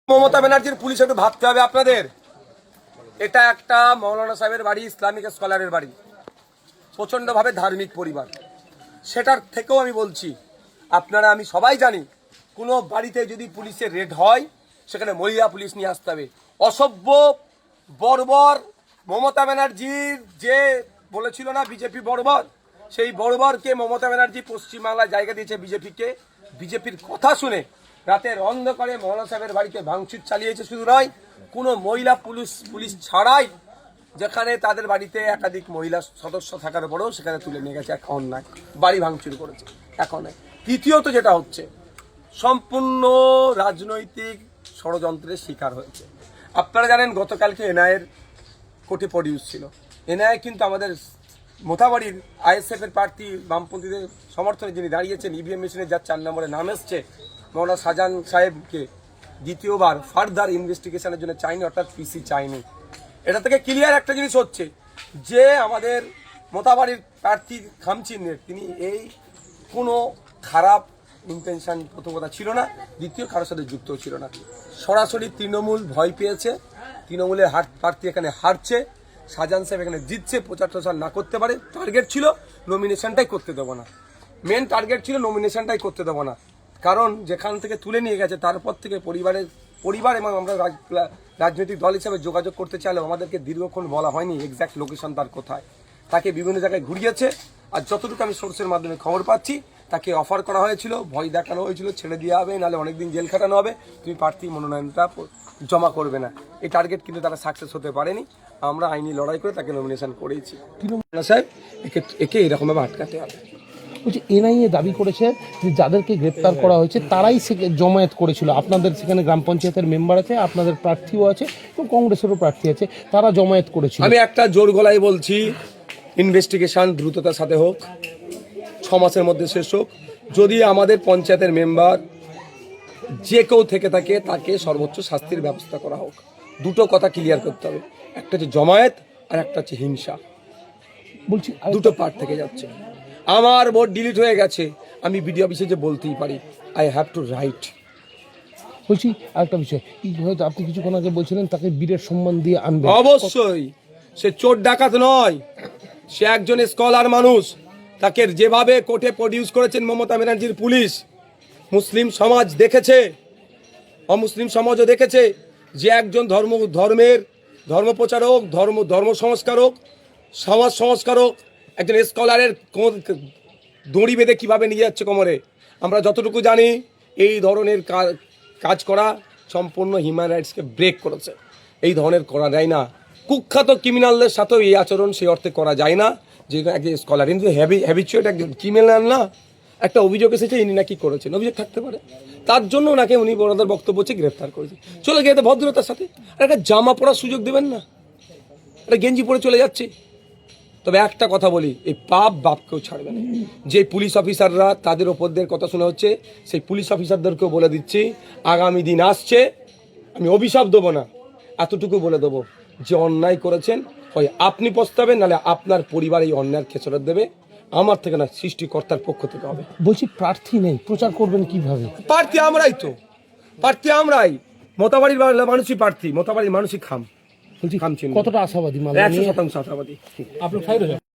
মমতা ব্যানার্জির পুলিশ একটু ভাবতে হবে আপনাদের। এটা একটা মৌলানা সাহেবের বাড়ি, ইসলামিক স্কলারের বাড়ি, প্রচণ্ডভাবে ধার্মিক পরিবার। সেটার থেকেও আমি বলছি, আপনারা আমি সবাই জানি, কোনো বাড়িতে যদি পুলিশের রেড হয় সেখানে মহিলা পুলিশ নিয়ে আসতে হবে। অসভ্য বর্বর মমতা ব্যানার্জির যে বলেছিল না বিজেপি বর্বর, সেই বর্বরকে মমতা ব্যানার্জি পশ্চিমবাংলায় জায়গা দিয়েছে বিজেপিকে। বিজেপির কথা শুনে রাতের অন্ধকারে মৌলানা সাহেবের বাড়িতে ভাঙচুর চালিয়েছে। শুধু নয়, কোনো মহিলা পুলিশ ছাড়াই, যেখানে তাদের বাড়িতে একাধিক মহিলা সদস্য থাকার পরেও সেখানে তুলে নিয়ে গেছে। এক অন্যায়, বাড়ি ভাঙচুর করেছে। এখন তৃতীয়ত যেটা হচ্ছে, সম্পূর্ণ রাজনৈতিক ষড়যন্ত্রের শিকার হয়েছে। আপনারা জানেন গতকালকে এনআইএর কোর্টে প্রডিউস ছিল। এনআইএ কিন্তু আমাদের মোথাবাড়ির আইএসএফের প্রার্থী বামপন্থীদের সমর্থনে যিনি দাঁড়িয়েছেন, ইভিএম মেশিনে যার 4 নম্বরে নাম এসছে, মৌলানা শাহজাহান সাহেবকে দ্বিতীয়বার ফার্দার ইনভেস্টিগেশনের জন্য চাইনি, অর্থাৎ পিসি চাইনি। এটা থেকে ক্লিয়ার একটা জিনিস হচ্ছে যে আমাদের মোথাবাড়ির প্রার্থী খামচিনের তিনি এই কোনো খারাপ ইন্টেনশন প্রথম কথা ছিল না, দ্বিতীয় কারোর সাথে যুক্তও ছিল না। সরাসরি তৃণমূল ভয় পেয়েছে, তৃণমূলের প্রার্থী এখানে হারছে, শাহজাহান সাহেব এখানে জিতছে, প্রচার টচার না করতে পারে। টার্গেট ছিল নমিনেশনটাই করতে দেবো না, মেন টার্গেট ছিল নমিনেশনটাই করতে দেবো না। কারণ যেখান থেকে তুলে নিয়ে গেছে তারপর থেকে পরিবার এবং আমরা রাজনৈতিক দল হিসাবে যোগাযোগ করতে চাইলেও আমাদেরকে দীর্ঘক্ষণ বলা হয়নি এক্স্যাক্ট লোকেশন তার কোথায়। তাকে বিভিন্ন জায়গায় ঘুরিয়েছে, আর যতটুকু আমি সোর্সের মাধ্যমে খবর পাচ্ছি তাকে অফার করা হয়েছিল, ভয় দেখানো হয়েছিল, ছেড়ে দেওয়া হবে, নাহলে অনেকদিন জেল খাটানো হবে, তুমি প্রার্থী মনোনয়নটা জমা করবে না। এই টার্গেট কিন্তু তারা সাকসেস হতে পারেনি। আমরা আইনি লড়াই করে তাকে নমিনেশন করেছি। সাহেব একে এরকমভাবে আটকাতে হবে। বলছি, এনআইএ দাবি করেছে যে যাদেরকে গ্রেপ্তার করা হয়েছে তারাই জমায়েত করেছিল। আপনাদের সেখানে গ্রাম পঞ্চায়েতের মেম্বার আছে, আপনাদের প্রার্থীও আছে এবং কংগ্রেসেরও প্রার্থী আছে, তারা জমায়েত করেছিল। আমি একটা জোর গলায় বলছি, ইনভেস্টিগেশন দ্রুততার সাথে হোক, 6 মাসের মধ্যে শেষ হোক। যদি আমাদের পঞ্চায়েতের মেম্বার যে কেউ থেকে থাকে তাকে সর্বোচ্চ শাস্তির ব্যবস্থা করা হোক। দুটো কথা ক্লিয়ার করতে হবে, একটা হচ্ছে জমায়েত আর একটা হচ্ছে হিংসা। বলছি দুটো পার্ট থেকে যাচ্ছে। আমার ভোট ডিলিট হয়ে গেছে, আমি বিডিও অফিসে যে বলতেই পারি, আই হ্যাভ টু রাইট। বলছি আরেকটা বিষয়, হয়তো আপনি কিছুক্ষণ আগে বলছিলেন তাকে বীরের সম্মান দিয়ে আনবে। অবশ্যই, সে চোর ডাকাত নয়, সে একজন স্কলার মানুষ। তাকে যেভাবে কোর্টে প্রডিউস করেছেন মমতা ব্যানার্জির পুলিশ, মুসলিম সমাজ দেখেছে, অমুসলিম সমাজও দেখেছে যে একজন ধর্ম প্রচারক, ধর্ম সংস্কারক, সমাজ সংস্কারক, একজন স্কলারের দড়ি বেঁধে কীভাবে নিয়ে যাচ্ছে কোমরে। আমরা যতটুকু জানি এই ধরনের কাজ করা সম্পূর্ণ হিউম্যান রাইটসকে ব্রেক করেছে। এই ধরনের করা যায় না। কুখ্যাত ক্রিমিনালদের সাথেও এই আচরণ সেই অর্থে করা যায় না যে একজন স্কলার কিন্তু হ্যাবিচুয়েট একজন ক্রিমিনাল না। একটা অভিযোগ এসেছে, ইনি নাকি করেছেন, অভিযোগ থাকতে পারে, তার জন্য ওনাকে উনি ওনাদের বক্তব্য হচ্ছে গ্রেফতার করেছে। চলে গিয়ে ভদ্রতার সাথে একটা জামা পরার সুযোগ দেবেন না, একটা গেঞ্জি পরে চলে যাচ্ছে। তবে একটা কথা বলি, এই বাপ কেউ ছাড়বে না। যে পুলিশ অফিসাররা তাদের ওপরদের কথা শোনা হচ্ছে, সেই পুলিশ অফিসারদেরকেও বলে দিচ্ছি, আগামী দিন আসছে, আমি অভিশাপ দেবো না, এতটুকু বলে দেবো যে অন্যায় করেছেন হয় আপনি পস্তাবেন, নাহলে আপনার পরিবার এই অন্যায়ের খেসারত দেবে। আমার থেকে না, সৃষ্টিকর্তার পক্ষ থেকে হবে। বলছি প্রার্থী নেই, প্রচার করবেন কিভাবে? প্রার্থী আমরাই তো, মোথাবাড়ির মানুষই প্রার্থী, মোথাবাড়ির মানুষই খাম। বলছি কতটা আশাবাদী? 100% আশাবাদী। আপনার